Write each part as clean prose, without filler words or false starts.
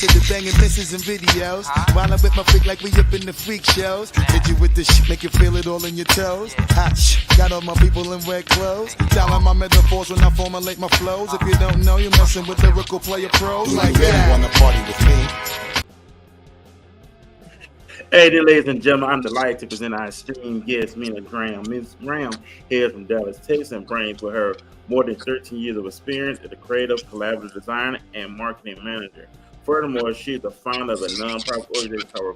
get the banging misses and videos. While I'm with my freak like we up in the freak shows. Hit you with the shit, make you feel it all in your toes. Hot shh, got all my people in red clothes. Styling my metaphors when I formulate my flows. If you don't know, you're messing with lyrical player pros like that. Wanna party with me? Hey there, ladies and gentlemen, I'm delighted to present our esteemed guest, Mina Graham. Ms. Graham hails from Dallas, Texas, and brings with her more than 13 years of experience as a creative, collaborative designer and marketing manager. Furthermore, she is the founder of a nonprofit organization called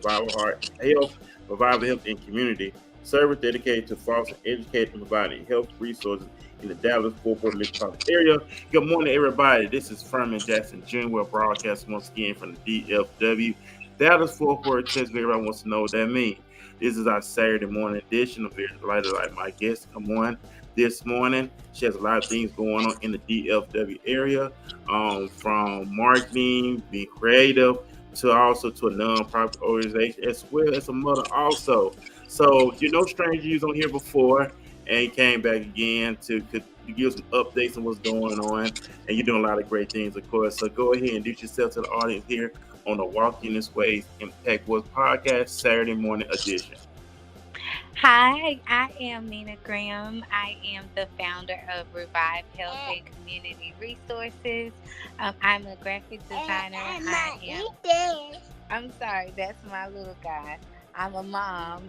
Revival Health and Community, service dedicated to fostering, educating, and providing health resources in the Dallas-Fort Worth metropolitan area. Good morning, everybody. This is Furman Jackson Jr. We're broadcasting once again from the DFW. Dallas Fort Worth, Texas. Everybody wants to know what that means. This is our Saturday morning edition. I'm very delighted like my guest come on this morning. She has a lot of things going on in the DFW area, from marketing, being creative, to also to a nonprofit organization, as well as a mother also. So you're no stranger. You was on here before and came back again to give some updates on what's going on. And you're doing a lot of great things, of course. So go ahead and introduce yourself to the audience here on the Walking This Way's Impact Wars podcast, Saturday morning edition. Hi, I am Mina Graham. I am the founder of Revive Health and Community Resources. I'm a graphic designer. I'm sorry, that's my little guy. I'm a mom,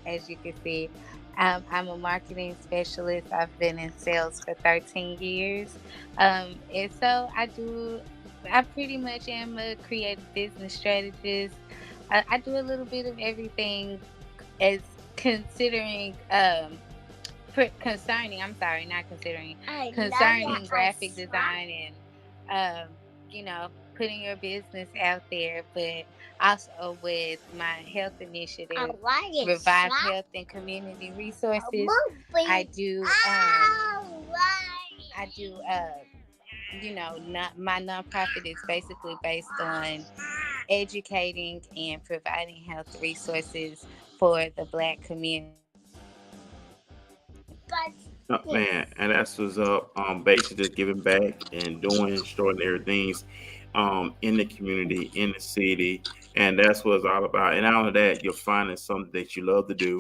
as you can see. I'm a marketing specialist. I've been in sales for 13 years. And so I pretty much am a creative business strategist. I do a little bit of everything as considering concerning I'm sorry not considering concerning graphic design and putting your business out there, but also with my health initiative, Revive Health and Community Resources. My nonprofit is basically based on educating and providing health resources for the Black community. Oh, man, and that's what's up. Basically just giving back and doing extraordinary things in the community, in the city, and that's what it's all about. And out of that, you're finding something that you love to do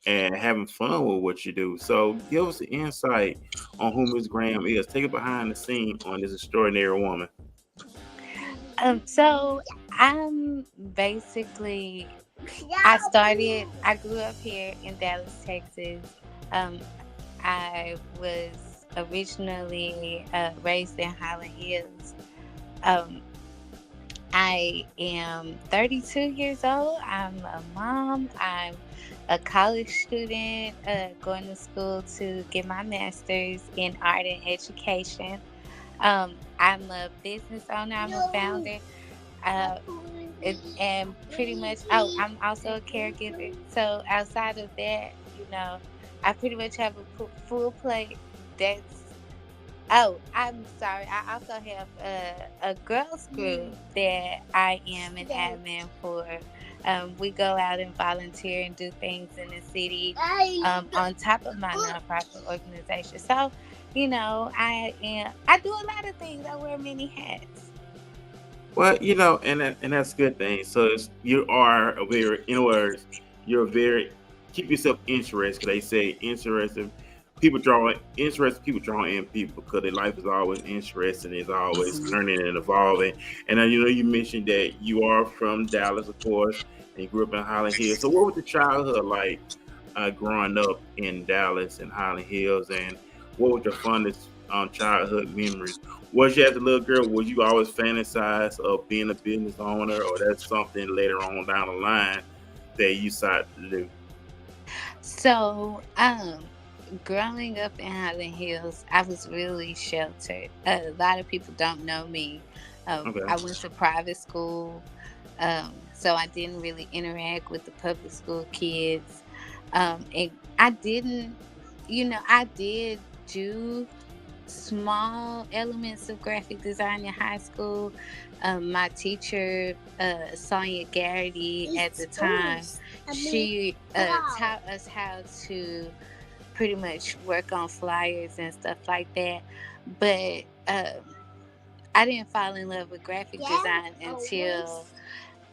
and having fun with what you do. So give us the insight on who Ms. Graham is. Take it behind the scene on this extraordinary woman. So I'm basically I grew up here in Dallas, Texas. Um, I was originally raised in Highland Hills. Um, I am 32 years old. I'm a mom. I'm a college student going to school to get my master's in art and education. I'm a business owner. I'm a founder. Uh, and pretty much, I'm also a caregiver. So outside of that, I pretty much have a full plate. I'm sorry. I also have a girls group that I am an admin for. We go out and volunteer and do things in the city on top of my nonprofit organization. So, I do a lot of things. I wear many hats. Well, and that's a good thing. So you are a very, in words, you're very keep yourself interested. 'Cause they say interested people draw in people because their life is always interesting, is always learning and evolving. And then you mentioned that you are from Dallas, of course, and you grew up in Highland Hills. So what was the childhood like growing up in Dallas and Highland Hills, and what was your fondest childhood memories? Was you as a little girl, was you always fantasize of being a business owner, or that's something later on down the line that you decided to do? So, growing up in Highland Hills, I was really sheltered. A lot of people don't know me. Okay. I went to private school, so I didn't really interact with the public school kids. And I didn't, I did do small elements of graphic design in high school. My teacher, Sonia Garrity, at the time, she taught us how to pretty much work on flyers and stuff like that. But I didn't fall in love with graphic design until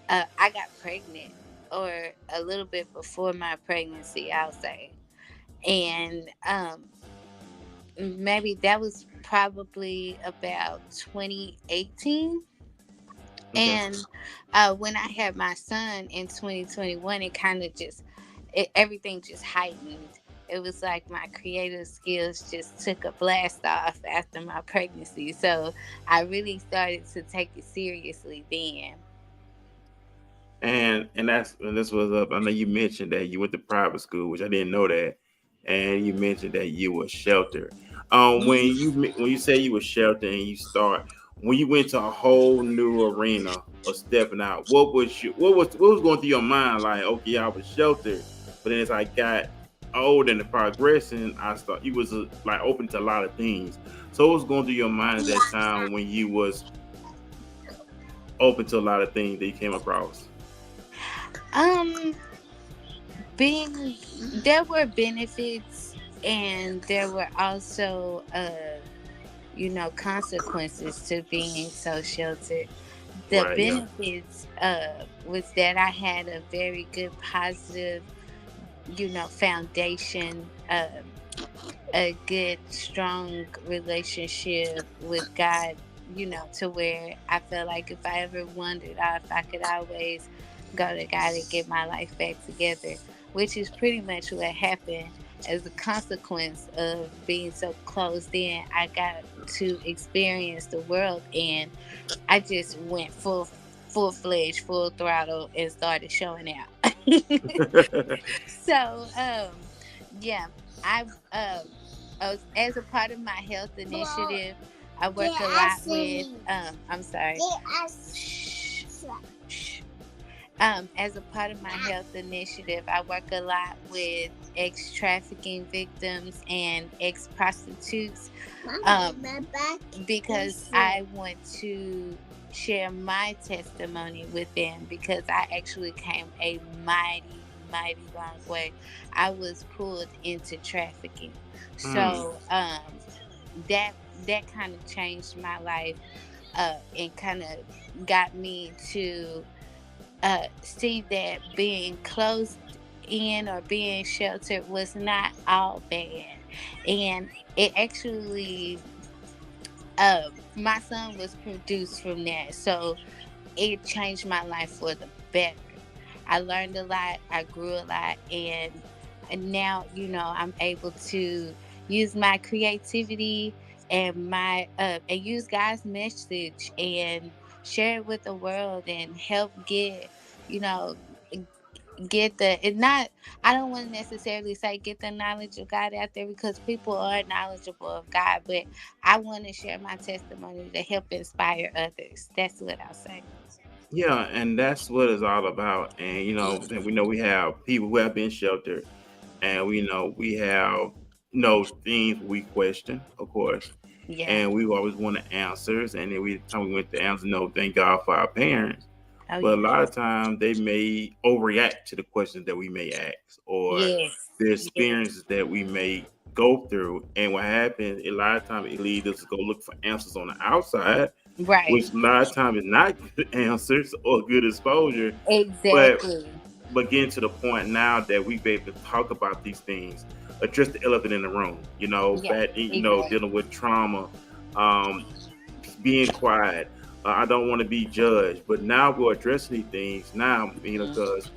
I got pregnant, or a little bit before my pregnancy, I'll say. And maybe that was probably about 2018. Okay. And when I had my son in 2021, it kind of just, everything just heightened. It was like my creative skills just took a blast off after my pregnancy. So I really started to take it seriously then. And this was up. I know you mentioned that you went to private school, which I didn't know that, and you mentioned that you were sheltered. When you say you were sheltered and you start when you went to a whole new arena or stepping out, what was going through your mind? Like, okay, I was sheltered, but then as I got old and the progression, I start you was like open to a lot of things. So what was going through your mind at that time when you was open to a lot of things that you came across? Um, being There were benefits, and there were also consequences to being so sheltered. The Right. Yeah. benefits was that I had a very good positive, foundation, a good strong relationship with God, to where I felt like if I ever wandered off, I could always go to God and get my life back together, which is pretty much what happened. As a consequence of being so closed in, I got to experience the world, and I just went full fledged, full throttle, and started showing out. So, yeah, I as a part of my health initiative, I work a lot with. I'm sorry. Shh, shh. As a part of my health initiative, I work a lot with ex trafficking victims and ex prostitutes, because I want to share my testimony with them, because I actually came a mighty long way. I was pulled into trafficking. Mm. So that that kind of changed my life, and kind of got me to see that being closed in or being sheltered was not all bad. And it actually, my son was produced from that. So it changed my life for the better. I learned a lot, I grew a lot, and now, I'm able to use my creativity and use God's message and share it with the world and help you know, get the it's not I don't want to necessarily say get the knowledge of God out there, because people are knowledgeable of God, but I want to share my testimony to help inspire others. That's what I'll say. Yeah, and that's what it's all about. And and we know we have people who have been sheltered, and we know we have things we question, of course, Yeah. and we always want the answers. And then we time we went to answer, no, thank God for our parents. Oh But a yeah. lot of times they may overreact to the questions that we may ask or Yes. the Yes. experiences that we may go through. And what happens, a lot of times it leads us to go look for answers on the outside, Right. which a lot of times is not good answers or good exposure. But Exactly. getting to the point now that we be able to talk about these things, address the elephant in the room, Yeah. dealing Exactly. with trauma, um, being quiet. I don't want to be judged, but now we're addressing these things now, Mhm. because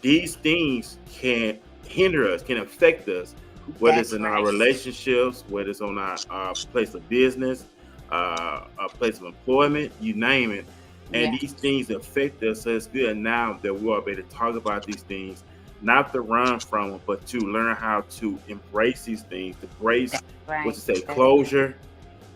these things can hinder us, can affect us, whether it's That's in our right. relationships, whether it's on our place of business, a place of employment, you name it. And Yeah. these things affect us. So it's good now that we are able to talk about these things, not to run from them, but to learn how to embrace these things, to That's embrace what right. to say, That's right. closure,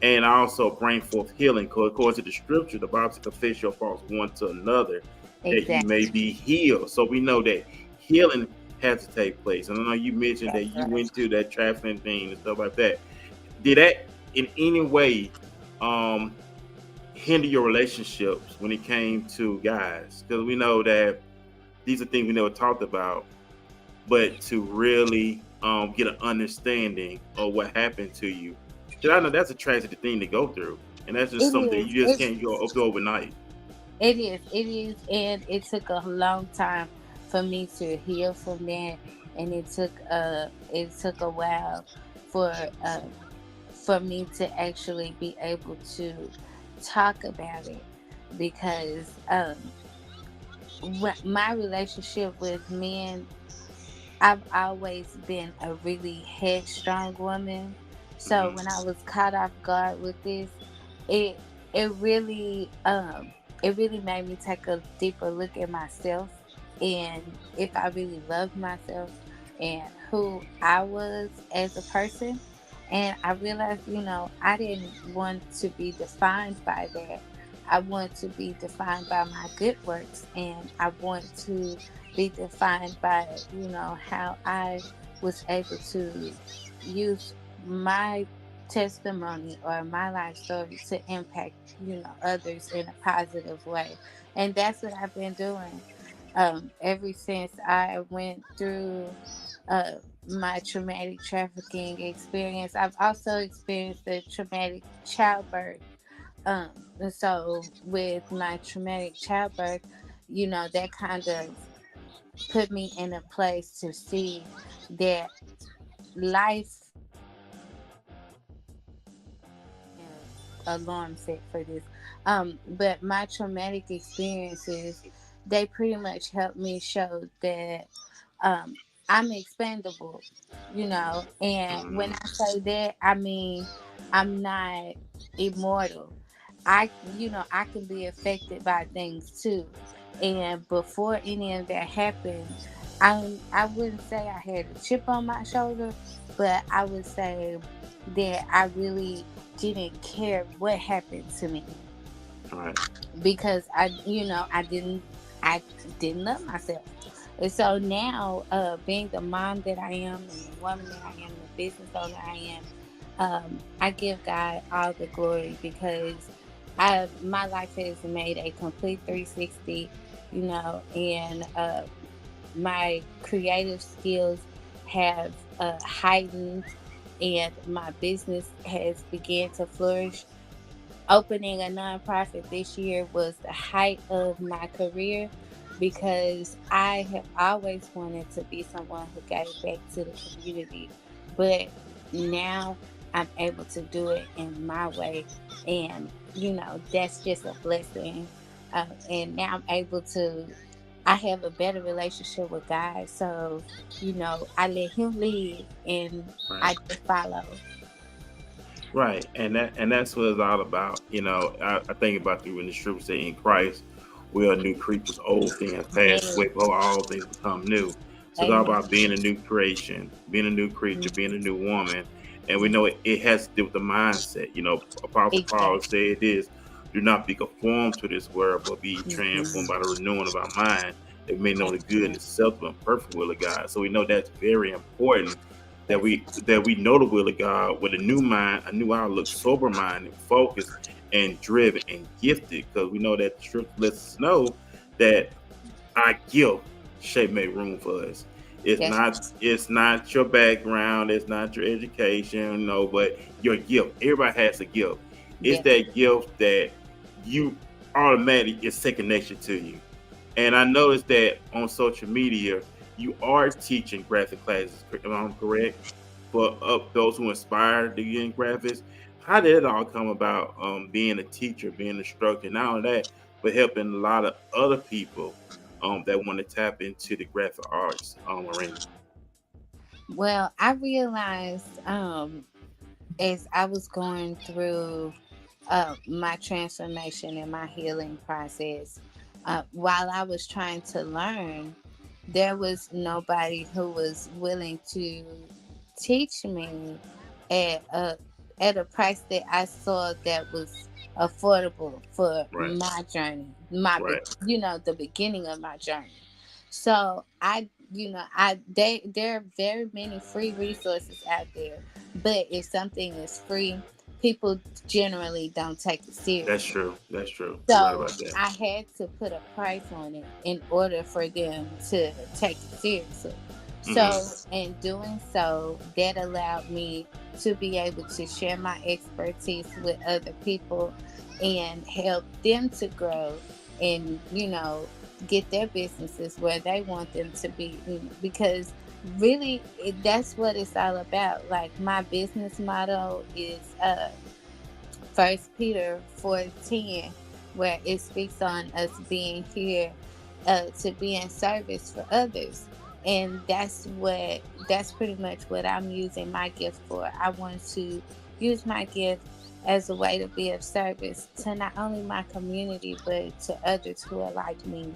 and also bring forth healing. Because according to the scripture, the Bible says, confess your faults one to another, that you may Exactly. be healed. So we know that healing has to take place. And I know you mentioned that That's you right. went through that trafficking thing and stuff like that. Did that in any way um, hinder your relationships when it came to guys? Because we know that these are things we never talked about, but to really get an understanding of what happened to you. Because I know that's a tragic thing to go through. and that's just It something is. you just can't go up overnight. It is. It is. And it took a long time for me to heal from that. And it took a while for for me to actually be able to talk about it, because my relationship with men, I've always been a really headstrong woman. So Hmm. when I was caught off guard with this, it it really it really made me take a deeper look at myself, and if I really loved myself and who I was as a person. And I realized, I didn't want to be defined by that. I want to be defined by my good works, and I want to be defined by, how I was able to use my testimony or my life story to impact, others in a positive way. And that's what I've been doing ever since I went through my traumatic trafficking experience. I've also experienced a traumatic childbirth. And so with my traumatic childbirth, that kind of put me in a place to see that life, alarm set for this. But my traumatic experiences, they pretty much helped me show that um, I'm expendable, And when Hmm. I say that, I mean I'm not immortal. I can be affected by things too. And before any of that happened, I wouldn't say I had a chip on my shoulder, but I would say that I really didn't care what happened to me, Right. because I didn't love myself. And so now, being the mom that I am, and the woman that I am, the business owner I am, I give God all the glory, because my life has made a complete 360, and my creative skills have heightened, and my business has began to flourish. Opening a nonprofit this year was the height of my career, because I have always wanted to be someone who gave back to the community. But now I'm able to do it in my way. And, that's just a blessing. And now I'm able to, I have a better relationship with God. So, I let Him lead and Right. I just follow. Right, and that's what it's all about. I think about the when the scripture say in Christ we are new creatures, old things pass Yes. away, behold, all things become new. So it's all Amen. about being a new creation, being a new creature, being a new woman, and we know it has to do with the mindset. Apostle Paul Exactly. said this: "Do not be conformed to this world, but be transformed Mhm. by the renewing of our mind, that we may know the good and Amen. acceptable and perfect will of God." So we know that's very important that Yes. we know the will of God with a new mind, a new outlook, sober mind, and focused and driven and gifted. Because we know that the scripture lets us know that our gift shape make room for us. Yes. It's not your background, it's not your education, no, but your gift. Everybody has a gift. It's Yes. that gift that you automatically is second nature to you. And I noticed that on social media, you are teaching graphic classes, if I'm correct, for those who inspire to get in graphics. How did it all come about? Being a teacher, being an instructor, not only that, but helping a lot of other people that want to tap into the graphic arts arena. Well, I realized as I was going through my transformation and my healing process, while I was trying to learn, there was nobody who was willing to teach me at a price that I saw that was affordable for Right, my journey, right. the beginning of my journey. So there are very many free resources out there, but if something is free, people generally don't take it That's seriously. true. That's true. You're right So about that. I had to put a price on it in order for them to take it seriously. Hmm. So in doing so, that allowed me to be able to share my expertise with other people and help them to grow and, get their businesses where they want them to be. Because really, that's what it's all about. Like, my business motto is First Peter 4:10, where it speaks on us being here to be in service for others. And that's pretty much what I'm using my gift for. I want to use my gift as a way to be of service to not only my community but to others who are like me.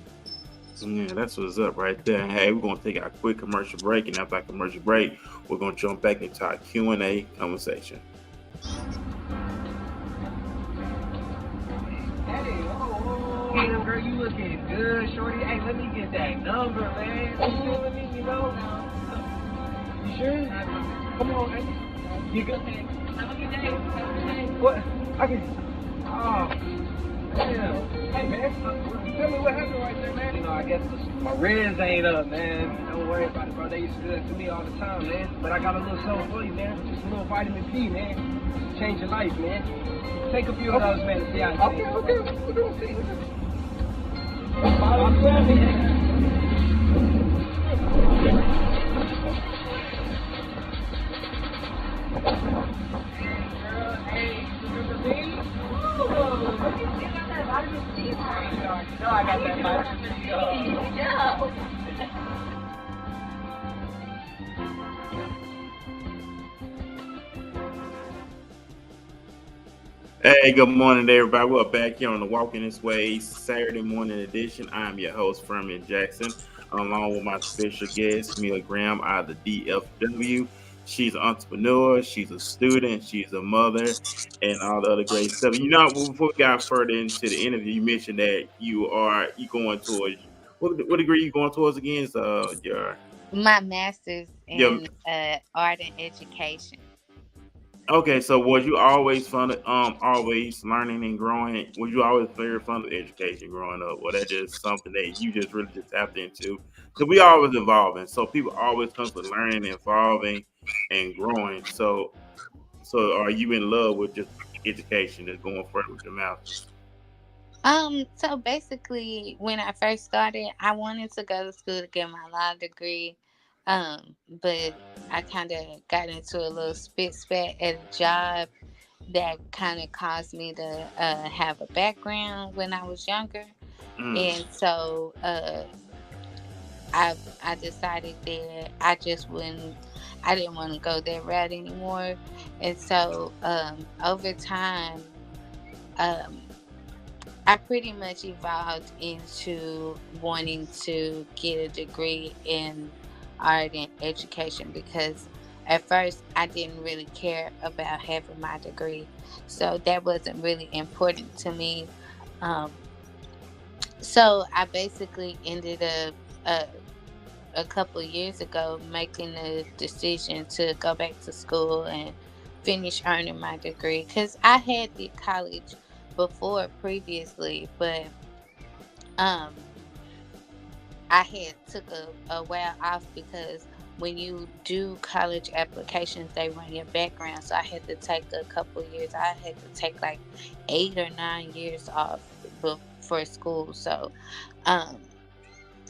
Yeah, that's what's up right there. Hey, we're gonna take our quick commercial break, and after our commercial break, we're gonna jump back into our Q&A conversation. Hey, oh, girl, you looking good, shorty. Hey, let me get that number, man. You feeling me, You sure? Come on, man. You good, man? Have a good day. Have a good day. What? I can... Oh, damn. Hey, man, tell me what happened right there, man. I guess my reds ain't up, man. Don't worry about it, bro. They used to do that to me all the time, man. But I got a little something for you, man. Just a little vitamin P, man. Change your life, man. Take a few of those, man, and see how it changes. Okay. We're gonna see. Hey, you remember me? I got that vitamin C. Yeah. Hey, good morning, everybody. We're back here on the Walking This Way Saturday morning edition. I'm your host, Fermin Jackson, along with my special guest, Mina Graham out of the DFW. She's an entrepreneur, she's a student, she's a mother, and all the other great stuff. Before we got further into the interview, you mentioned that you going towards what degree you going towards again? My master's Your in art and education. Okay, so was you always fun of always learning and growing? Was you always very fond of education growing up? Or that just something that you just really just tapped into? Because we always evolving. So people always constantly learning, evolving, and growing. So are you in love with just education that's going further with your masters? So basically, when I first started, I wanted to go to school to get my law degree. But I kind of got into a little spit spat at a job that kind of caused me to have a background when I was younger. Mm. And so I decided that I didn't want to go that route anymore. And so over time, um, I pretty much evolved into wanting to get a degree in art and education because at first I didn't really care about having my degree. So that wasn't really important to me. Um, so I basically ended up a couple of years ago making the decision to go back to school and finish earning my degree because I had did college before previously, but um I had took a while off because when you do college applications they run your background, so I had to take a couple of years. I had to take like 8 or 9 years off before school. So um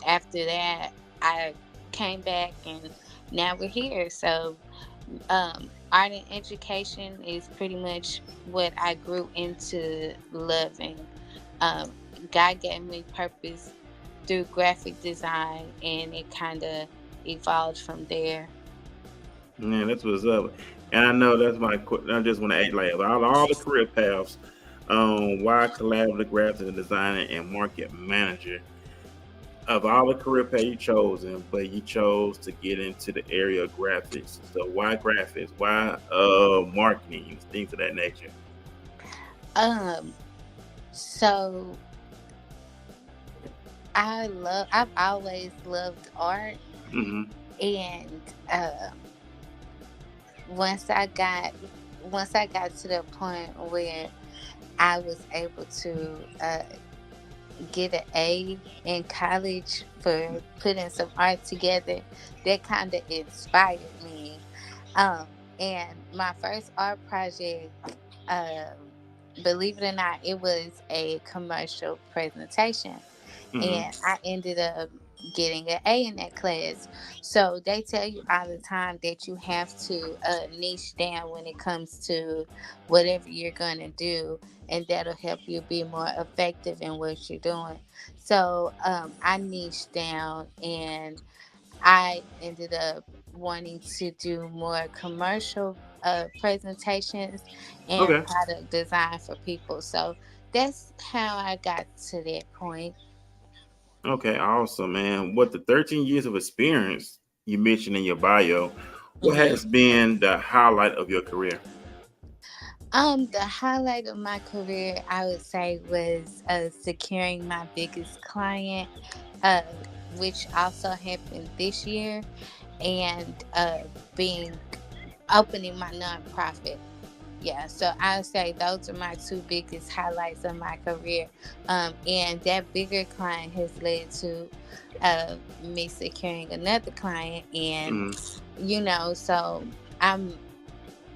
after that I came back and now we're here. So art and education is pretty much what I grew into loving. um, God gave me purpose through graphic design, and it kind of evolved from there. Man, that's what's up. And I know that's I just want to add like all the career paths. Why collaborative graphic designer and market manager? Of all the career path you chosen, but you chose to get into the area of graphics. So why graphics? Why marketing? Things of that nature. Um, so I've always loved art, Hmm. and once I got once I got to the point where I was able to get an A in college for putting some art together, that kind of inspired me. Um, And my first art project, um, believe it or not, it was a commercial presentation, Mm-hmm. and I ended up getting an A in that class. So they tell you all the time that you have to niche down when it comes to whatever you're gonna do, and that'll help you be more effective in what you're doing. So I niched down, and I ended up wanting to do more commercial presentations and Okay. product design for people. So that's how I got to that point. Okay. Awesome, man. What the 13 years of experience you mentioned in your bio, what Mhm. has been the highlight of your career? The highlight of my career, I would say, was securing my biggest client, uh, which also happened this year, and being opening my nonprofit. Yeah, so I would say those are my two biggest highlights of my career. And that bigger client has led to me securing another client, and Mm. so I'm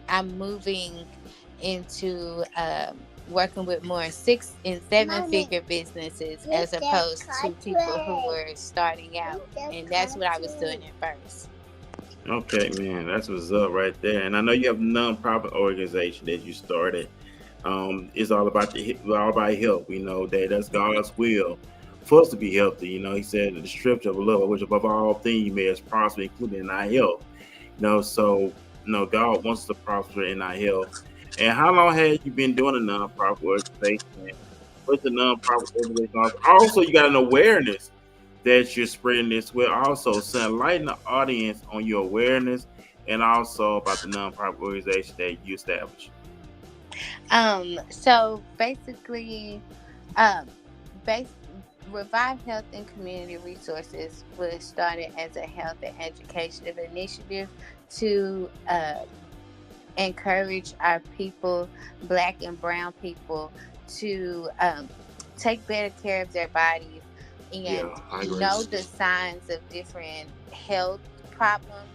I'm moving into working with more 6 and 7 figure businesses as opposed to people who were starting out, and that's what I was doing at first. Okay, man, that's what's up right there. And I know you have a nonprofit organization that you started. It's all about all about health. We know that that's God's will for us to be healthy. He said the scripture of love, which above all things you may as prosper, including in our health. So God wants us to prosper in our health. And how long have you been doing a nonprofit organization? What's the nonprofit organization? Also, you got an awareness that you're spreading this with. Also, so enlighten the audience on your awareness and also about the nonprofit organization that you established. So basically, um, base Revive Health and Community Resources was started as a health and educational initiative to encourage our people, Black and Brown people, to take better care of their bodies Yeah, and I agree. know the signs of different health problems.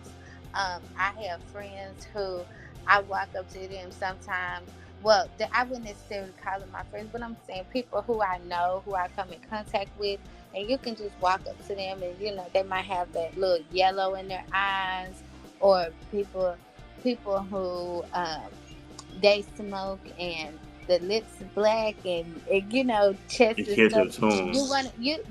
I have friends who I walk up to them sometimes. Well, I wouldn't necessarily call them my friends, but I'm saying people who I know, who I come in contact with, and you can just walk up to them, and they might have that little yellow in their eyes, or people who they smoke, and the lips are black, and chest It and catch stuff. up to them.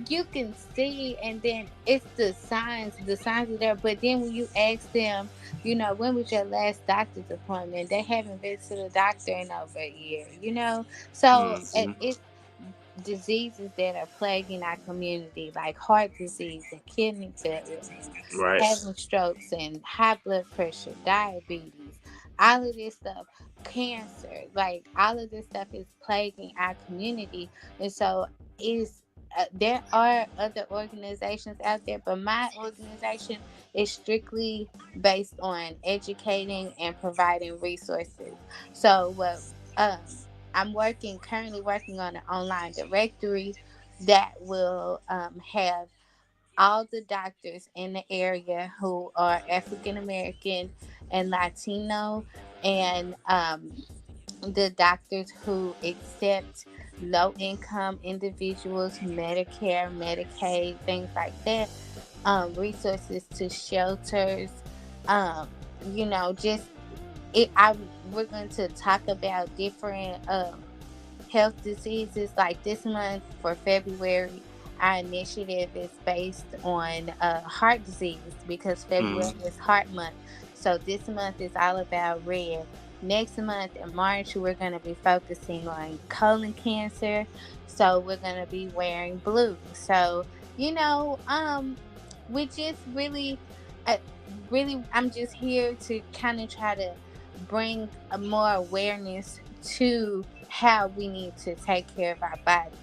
You can see, and then it's the signs are there. But then when you ask them, when was your last doctor's appointment, they haven't been to the doctor in over a year. So Hmm. it's diseases that are plaguing our community, like heart disease and kidney failure and Right. having strokes and high blood pressure, diabetes, all of this stuff, cancer, like all of this stuff is plaguing our community. And so is there are other organizations out there, but my organization is strictly based on educating and providing resources. So what I'm currently working on an online directory that will have all the doctors in the area who are African American and Latino, and the doctors who accept low income individuals, Medicare, Medicaid, things like that, resources to shelters, just we're going to talk about different health diseases. Like this month for February, our initiative is based on heart disease, because February Hmm. is heart month. So this month is all about red. Next month in March, we're going to be focusing on colon cancer. So we're going to be wearing blue. So, you know, um, we just uh, I'm just here to kind of try to bring a more awareness to how we need to take care of our bodies,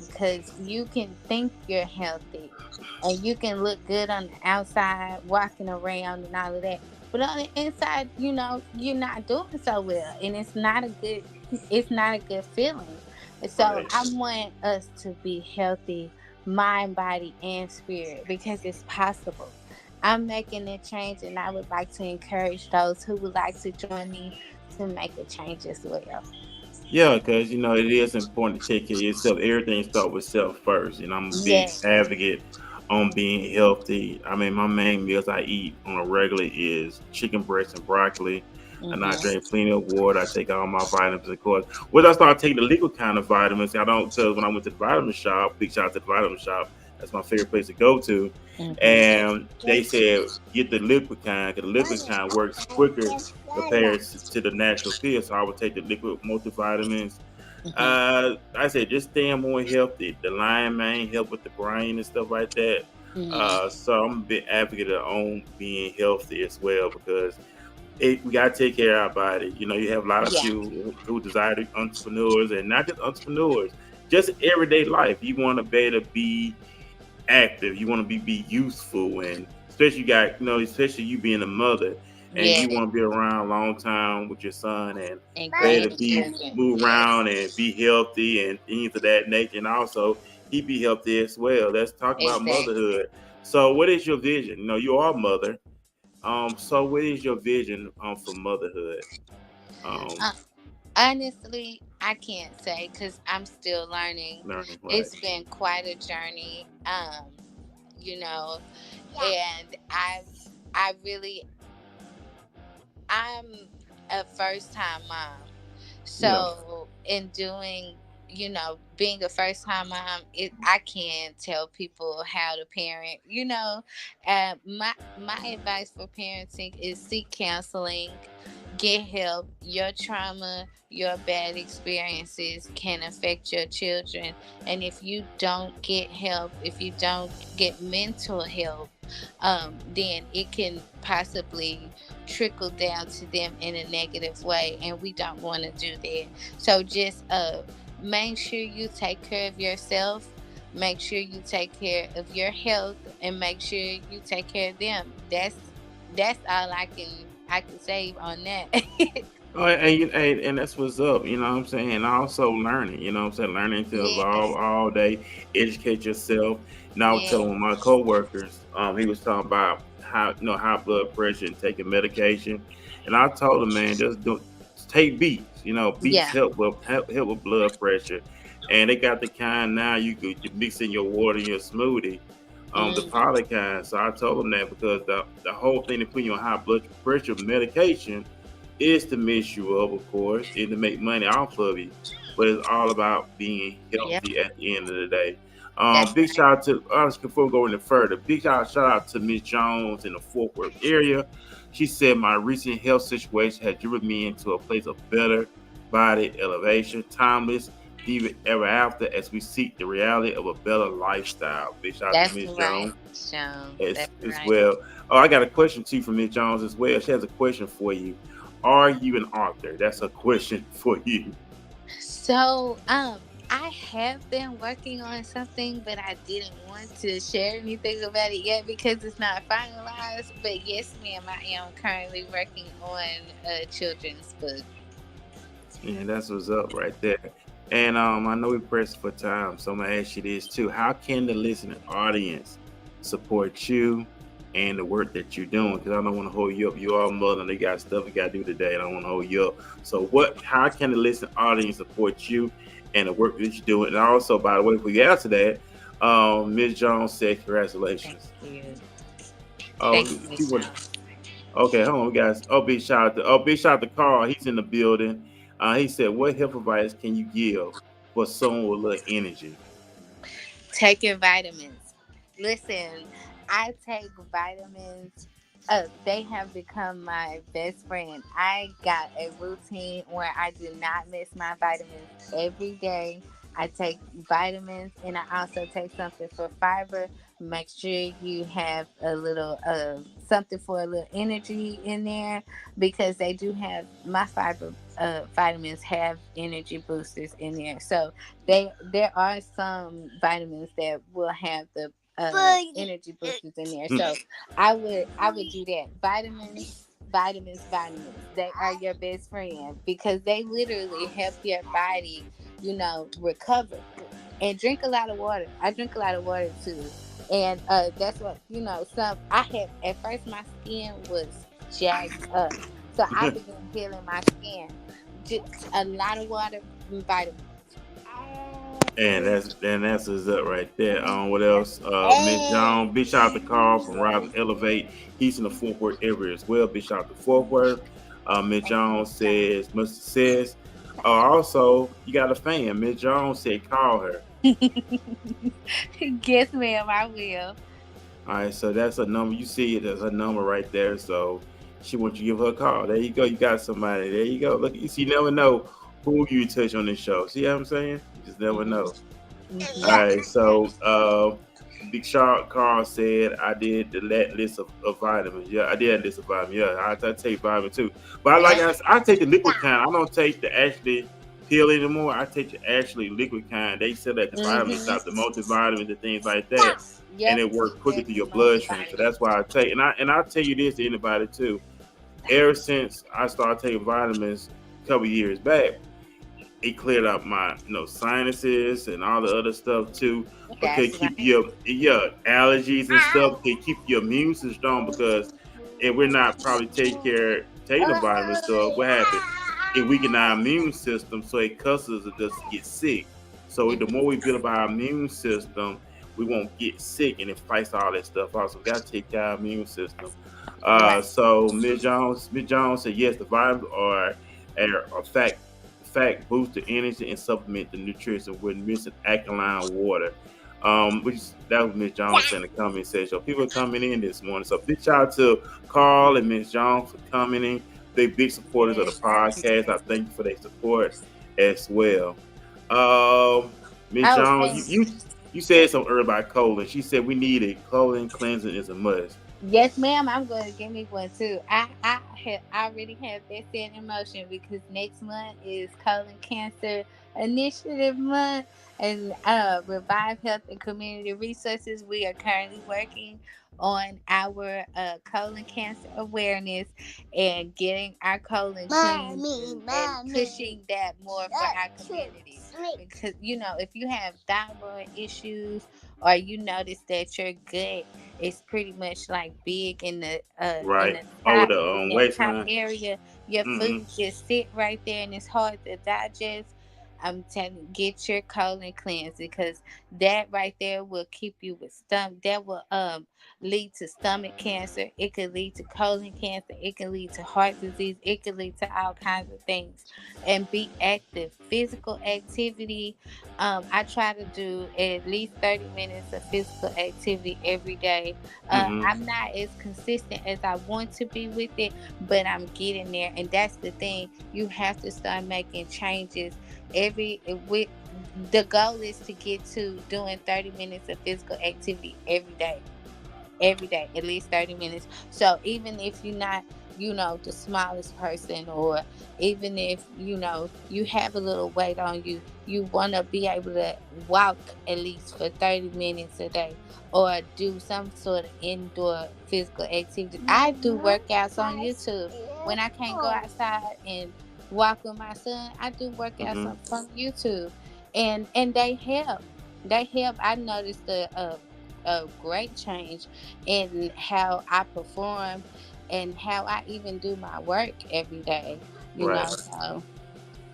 because you can think you're healthy and you can look good on the outside, walking around and all of that. But on the inside, you're not doing so well. And it's not a good feeling. And so Right. I want us to be healthy, mind, body, and spirit, because it's possible. I'm making a change, and I would like to encourage those who would like to join me to make a change as well. Yeah, because it is important to take care of yourself. Everything starts with self first. I'm a big Yes. advocate on being healthy. I mean, my main meals I eat on a regular is chicken breast and broccoli, and I Mhm. drink plenty of water. I take all my vitamins, of course. When I start taking the liquid kind of vitamins, I don't, because when I went to the vitamin shop, big shout out to the vitamin shop. That's my favorite place to go to. Mhm. And they said get the liquid kind because the liquid kind works quicker compared to the natural pill. So I would take the liquid multivitamins. Mhm. I said just staying more healthy. The lion mane help with the brain and stuff like that. Mhm. So I'm a big advocate on being healthy as well because we gotta take care of our body. You have a lot of Yeah. people who desire to be entrepreneurs and not just entrepreneurs, just everyday life. You want to be able to be active. You want to be useful, and especially especially you being a mother, and Yeah. you want to be around a long time with your son and And be able to be grandchildren. move Yes. around and be healthy and things of that nature, and also he be healthy as well. Let's talk about Exactly. motherhood. So, what is your vision? You are a mother. So what is your vision for motherhood? Um, Uh, Honestly, I can't say because I'm still learning. Learning, right? It's been quite a journey. You know, and I really, I'm a first time mom. Yeah. So in doing, being a first time mom, I can tell people how to parent. My advice for parenting is seek counseling, get help. Your trauma, your bad experiences can affect your children, and if you don't get help, if you don't get mental help, then it can possibly trickle down to them in a negative way, and we don't want to do that. So just make sure you take care of yourself, make sure you take care of your health, and make sure you take care of them. That's all I can say on that. Oh, and that's what's up. You know what I'm saying? And also learning. You know what I'm saying? Learning to evolve Yes. all day, educate yourself. And I was telling Yes. one of my coworkers, he was talking about high blood pressure and taking medication, and I told him, man, just take beets. Beets Yeah. help with blood pressure, and they got the kind now you mix in your water in your smoothie. The Mm. powder kind. So I told him that because the whole thing to put you on high blood pressure medication is to mess you up, of course, and to make money off of you. But it's all about being Yep. healthy at the end of the day. That's Big right. shout out to us before we go any further. Big shout out to Miss Jones in the Fort Worth area. She said my recent health situation has driven me into a place of better body elevation, timeless, even ever after, as we seek the reality of a better lifestyle. Big shout out to That's Miss right, Jones Sean. as That's as right. well. Oh, I got a question too from Miss Jones as well. She has a question for you. Are you an author? That's a question for you. So, I have been working on something, but I didn't want to share anything about it yet because it's not finalized. But yes, ma'am, I am currently working on a children's book. Yeah, that's what's up right there. And I know we're pressed for time, so I'm gonna ask you this too. How can the listening audience support you and the work that you're doing? Because I don't want to hold you up. You are a mother, and they got stuff you gotta do today. I don't want to hold you up. So how can the listening audience support you and the work that you're doing? And also, by the way, if we get to that, Ms. Jones said Thank congratulations. you. Oh, Thank you, she Miss would. Jones. Okay, hold on, guys. Big shout out to Carl. He's in the building. He said, "What health advice can you give for someone with little energy?" Take your vitamins. Listen, I take vitamins. They have become my best friend. I got a routine where I do not miss my vitamins every day. I take vitamins, and I also take something for fiber. Make sure you have a little something for a little energy in there, because they do have my fiber vitamins have energy boosters in there. So there are some vitamins that will have the energy boosters in there. Hmm. So I would do that. Vitamins. They are your best friend because they literally help your body, recover. And drink a lot of water. I drink a lot of water too. And that's what, some I had at first my skin was jacked up. So I began healing my skin. Just a lot of water and vitamins. And that's what's up right there. What else? Miss Jones, big shout out to Carl from Rise and Elevate. He's in the Fort Worth area as well. Big shout out to Fort Worth. Miss Jones says, Mr. says, also you got a fan. Miss Jones said call her. Yes, ma'am, I will. All right, so that's a number. You see it as a number right there. So she wants you to give her a call. There you go. You got somebody. There you go. Look, you never know who you touch on this show. See what I'm saying? You just never know. Mhm. All right, so Big Shark Carl said I did the list of vitamins. Yeah, I did a list of vitamins. Yeah, I take vitamin too. But I take the liquid kind. I don't take the actually pill anymore. I take the actually liquid kind. They sell that the vitamins stuff, the multivitamins and things like that. Yep. And it works quicker through your bloodstream. So that's why I take. And I'll tell you this to anybody too. Ever since I started taking vitamins a couple years back, it cleared up my sinuses and all the other stuff too. Okay, keep your allergies and stuff. Can keep your immune system strong because if we're not probably taking the vitamin stuff, what happens? It weakens our immune system, so it causes us to just get sick. So the more we build up our immune system, we won't get sick, and it fights all that stuff out. So we got to take care of our immune system. So Ms. Jones said yes, the vitamins are a fact boost the energy and supplement the nutrition with missing alkaline water. That was Miss Jones in the comment section. So people are coming in this morning. So big shout out to Carl and Miss Jones for coming in. They're big supporters of the podcast. I thank you for their support as well. Miss Jones, you said something earlier about colon. She said we need a colon cleansing is a must. Yes, ma'am. I'm going to give me one too. I already have that set in motion because next month is Colon Cancer Initiative Month, and Revive Health and Community Resources. We are currently working on our colon cancer awareness and getting our colon clean and pushing that more for our community. Because if you have thyroid issues or you notice that your gut is pretty much like big in the top area, your food just sit right there and it's hard to digest. I'm telling you, get your colon cleansed because that right there will keep you with stomach. That will lead to stomach cancer. It could lead to colon cancer. It can lead to heart disease. It could lead to all kinds of things. And be active. Physical activity. I try to do at least 30 minutes of physical activity every day. I'm not as consistent as I want to be with it, but I'm getting there. And that's the thing. You have to start making changes. The goal is to get to doing 30 minutes of physical activity every day, at least 30 minutes. So even if you're not the smallest person, or even if you have a little weight on you, you want to be able to walk at least for 30 minutes a day or do some sort of indoor physical activity. I do workouts on YouTube when I can't go outside and walk with my son. I do workouts on YouTube, and they help. I noticed a great change in how I perform and how I even do my work every day. So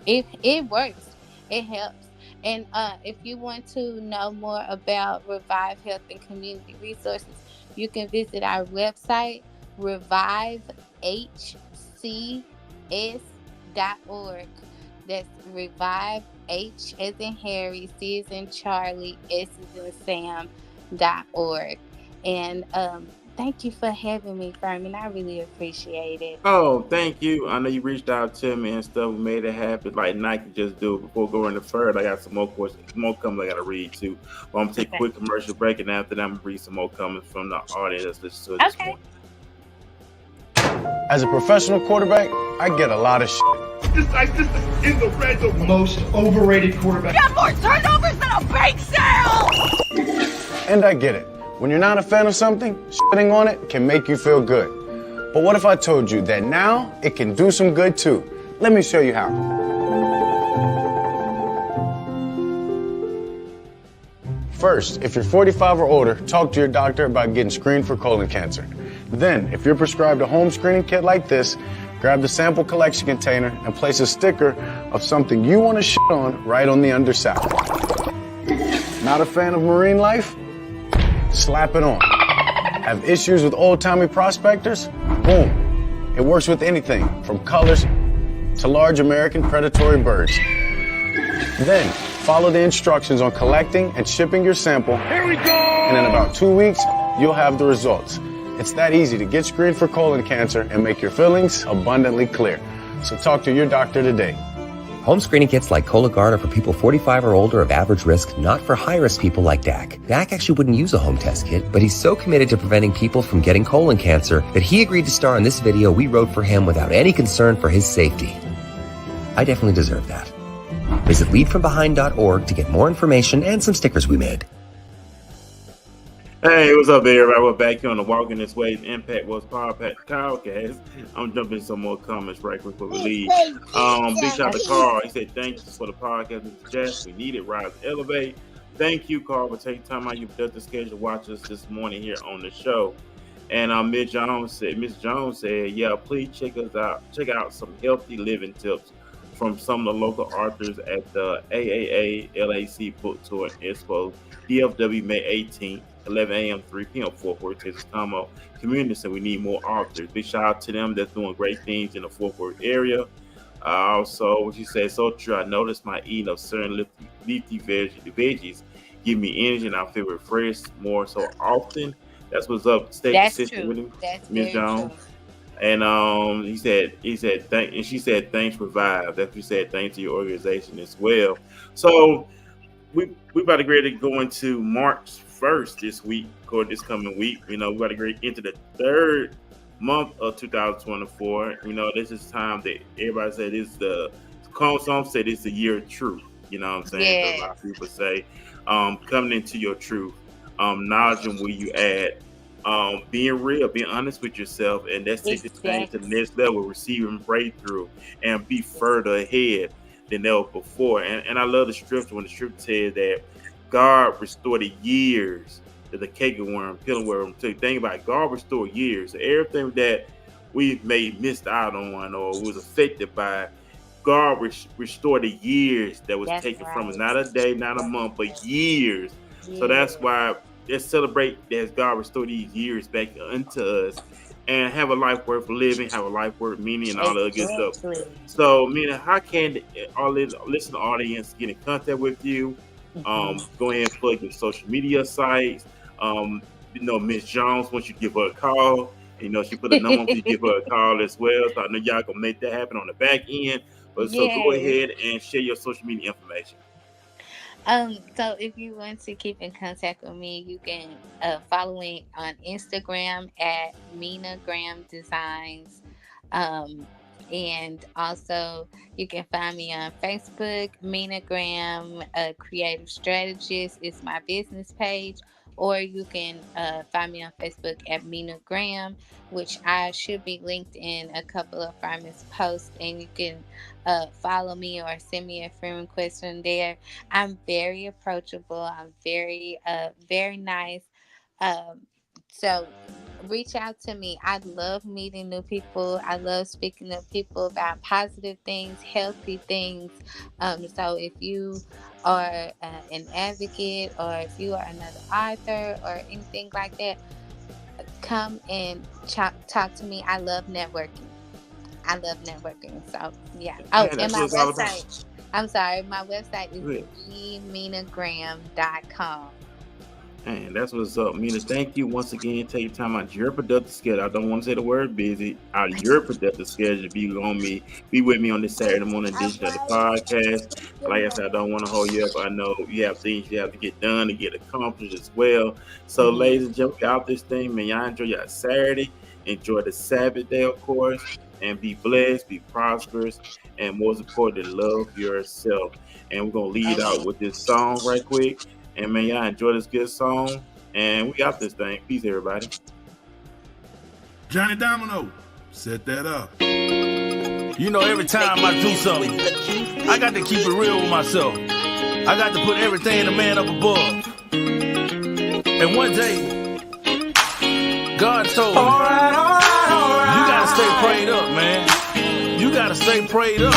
it works. It helps. And if you want to know more about Revive Health and Community Resources, you can visit our website, revivehcs.org. That's Revive, H as in Harry, C as in Charlie, S as in Sam.org. And thank you for having me, Furman. I really appreciate it. Oh, thank you. I know you reached out to me and stuff. We made it happen. Like Nike just do it before going to third. I got some more comments I got to read too. But I'm going to take a quick commercial break, and after that, I'm going to read some more comments from the audience that's listening to this morning. As a professional quarterback, I get a lot of shit. This guy's just in the red zone. Most overrated quarterback. You have more turnovers than a bake sale! And I get it. When you're not a fan of something, shitting on it can make you feel good. But what if I told you that now it can do some good too? Let me show you how. First, if you're 45 or older, talk to your doctor about getting screened for colon cancer. Then, if you're prescribed a home screening kit like this, grab the sample collection container and place a sticker of something you want to shit on right on the underside. Not a fan of marine life? Slap it on. Have issues with old-timey prospectors? Boom. It works with anything, from colors to large American predatory birds. Then, follow the instructions on collecting and shipping your sample. Here we go! And in about 2 weeks, you'll have the results. It's that easy to get screened for colon cancer and make your feelings abundantly clear. So talk to your doctor today. Home screening kits like Cologuard are for people 45 or older of average risk, not for high-risk people like Dak. Dak actually wouldn't use a home test kit, but he's so committed to preventing people from getting colon cancer that he agreed to star in this video we wrote for him without any concern for his safety. I definitely deserve that. Visit leadfrombehind.org to get more information and some stickers we made. Hey, what's up, everybody? We're back here on the Walking This Way Impact Was Podcast. I'm jumping some more comments right quick before we leave. Big shout out to Carl. He said, thanks for the podcast, Mr. Jess. We need it. Rise, elevate. Thank you, Carl, for taking time out of your productive schedule to watch us this morning here on the show. And Miss Jones said, yeah, please check us out. Check out some healthy living tips from some of the local authors at the AAA LAC Book Tour and Expo, DFW, May 18th. 11 a.m. 3 p.m. Fort Worth, Texas, Como community. So we need more authors. Big shout out to them that's doing great things in the Fort Worth area. Also, she said, so true. I noticed my eating of certain leafy veggies give me energy and I feel refreshed more so often. That's what's up. Stay consistent with him, Ms. Jones. And he said, and she said, thanks for Vibe. That's what she said, thanks to your organization as well. So we about to get ready to go into March 1st this week, or this coming week. You know, we got to get into the third month of 2024. You know, this is time that everybody said some say this is the year of truth. You know what I'm saying? Yeah. A lot of people say, coming into your truth, knowledge where you at, being real, being honest with yourself, and that's taking things to the next level, receiving breakthrough, and be further ahead than ever before. And I love the scripture when the scripture says that God restored the years that the cankerworm, pillarworm took. Think about it, God restored years. So everything that we may missed out on or was affected by, God restored the years that was taken from us. Not a day, not a month, but years. So that's why let's celebrate that God restored these years back unto us and have a life worth living, have a life worth meaning, and all the other good stuff. So, Mina, how can our listening audience get in contact with you? Go ahead and plug your social media sites. You know, Miss Jones, once you give her a call, you know, she put a number to give her a call as well. So I know y'all gonna make that happen on the back end. But so go ahead and share your social media information. So if you want to keep in contact with me, you can follow me on Instagram at Mina Graham Designs. And also you can find me on Facebook, Mina Graham Creative Strategist is my business page, or you can find me on Facebook at Mina Graham, which I should be linked in a couple of Farmers posts, and you can follow me or send me a friend request from there. I'm very approachable. I'm very nice. So reach out to me. I love meeting new people. I love speaking to people about positive things, healthy things. So if you are an advocate, or if you are another author or anything like that, come and talk to me. I love networking. So yeah. Oh, and my website. I'm sorry, my website is theminagraham.com. And that's what's up, Mina. Thank you once again. Take your time out your productive schedule. I don't want to say the word busy. Out of your productive schedule, be with me on this Saturday morning edition of the podcast. Like I said, I don't want to hold you up. I know you have things you have to get done to get accomplished as well. So, ladies and gentlemen, out this thing, man. Y'all enjoy your Saturday. Enjoy the Sabbath day, of course, and be blessed, be prosperous, and most importantly, love yourself. And we're gonna lead out with this song right quick. And man, y'all enjoy this good song. And we got this thing. Peace, everybody. Johnny Domino, set that up. You know, every time I do something, I got to keep it real with myself. I got to put everything in the man up above. And one day, God told me, you gotta stay prayed up, man. You gotta stay prayed up.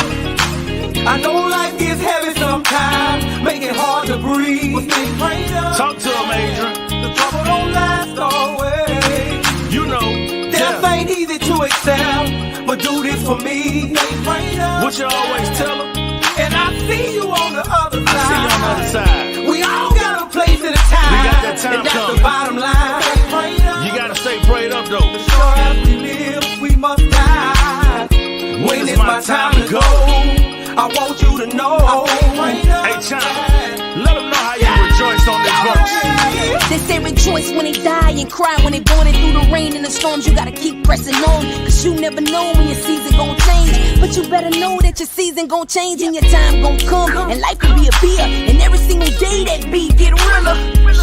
I know life gets heavy sometimes, make it hard to breathe. But stay prayed up. Talk to him, Adrian. The trouble don't last always. You know, death ain't easy to accept, but do this for me. Stay prayed up. What you always tell him? And I see you on the other side. I see you on the other side. We all got a place at a time. We got that time and that's coming. the bottom line. Stay prayed up. You gotta stay prayed up, though. The short as we live, we must die. When it's my time to go, I want you to know. Hey, China, let them know how you rejoice on this verse. They say rejoice when they die and cry when they born, and through the rain and the storms you gotta keep pressing on, cause you never know when your season gon' change. But you better know that your season gon' change and your time gon' come, and life could be a beer, and every single day that beat get realer.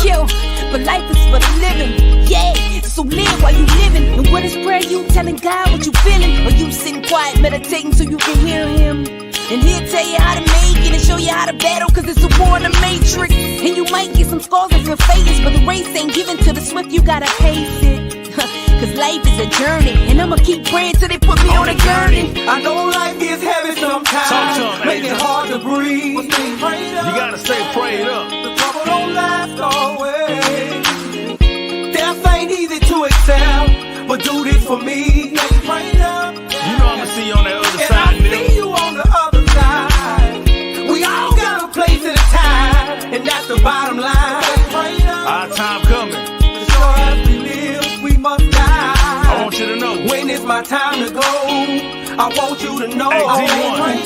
Yo, but life is for the living, yeah, so live while you living. And what is prayer? You telling God what you feeling, or you sitting quiet meditating so you can hear him? And he'll tell you how to make it and show you how to battle, cause it's a war in the matrix. And you might get some scars on your face, but the race ain't given to the swift, you gotta pace it. Cause life is a journey, and I'ma keep praying till they put me on a gurney. I know life gets heavy sometimes, make it hard to breathe. You gotta stay prayed up. The trouble don't last always. Death ain't easy to accept, but do this for me. You know I'ma see you on that other side, and I see you on the other side. We all got a place at a time, and that's the bottom line. Our time coming. So as we live, we must die. I want you to know. When it's my time to go, I want you to know. Hey, D1,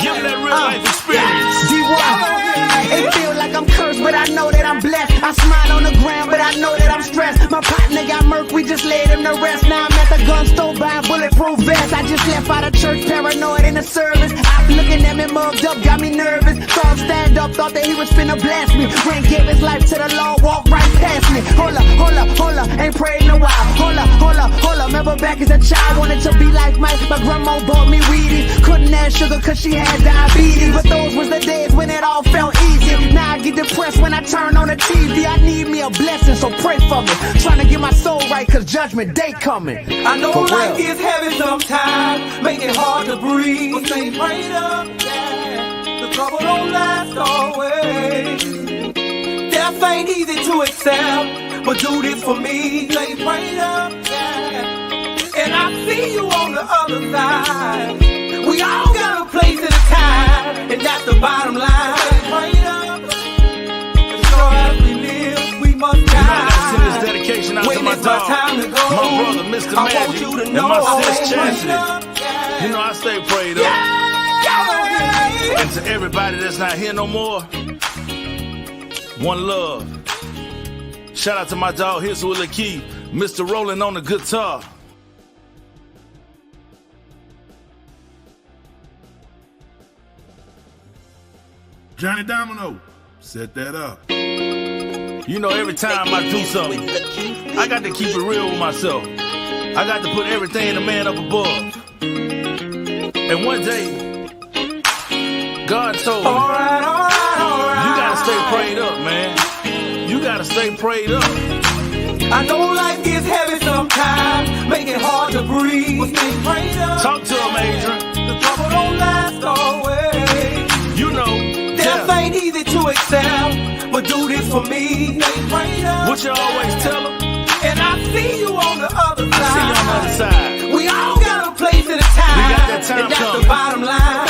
give me that real life experience. D1. It feel like I'm cursed, but I know that I'm blessed. I smile on the ground, but I know that I'm stressed. My partner got murked, we just laid him to rest. Now I'm at the gun store buying bulletproof vests. I just left out of church, paranoid in the service. I'm looking at me mugged up, got me nervous. Saw him stand up, thought that he was finna blast me. Ran, gave his life to the Lord, walked right past me. Hold up, ain't prayed in a while. Hold up, remember back as a child, wanted to be like Mike. My grandma bought me Wheaties. Couldn't have sugar cause she had diabetes. But those was the days when it all felt easy. Now I get depressed when I turn on the TV. I need me a blessing, so pray for me. Trying to get my soul right, cause judgment day coming. I know life gets heavy sometimes, make it hard to breathe. But stay prayed up, yeah. The trouble don't last always. Death ain't easy to accept, but do this for me. Stay prayed up, yeah. And I see you on the other side. We all got a place at a time, and that's the bottom line. Stay prayed up. So as we live, we must die. You know I gotta send this dedication out to my dog, my brother, Mr. Magic, and my sis, Chastity. You know I stay prayed up. And to everybody that's not here no more, one love. Shout out to my dog, here's Willie Key, Mr. Rolling on the guitar. Johnny Domino, set that up. You know, every time I do something, I got to keep it real with myself. I got to put everything in the man up above. And one day, God told me, you gotta stay prayed up, man. You gotta stay prayed up. I know life gets heavy sometimes, make it hard to breathe. But stay prayed up. Talk to him, Adrian. The trouble don't last always. You know, death ain't easy to accept, but do this for me. Stay prayed up. What you always tell him? And I see you on the other side. I see you on the other side. We all got a place at a time. We got that time and that's coming. the bottom line.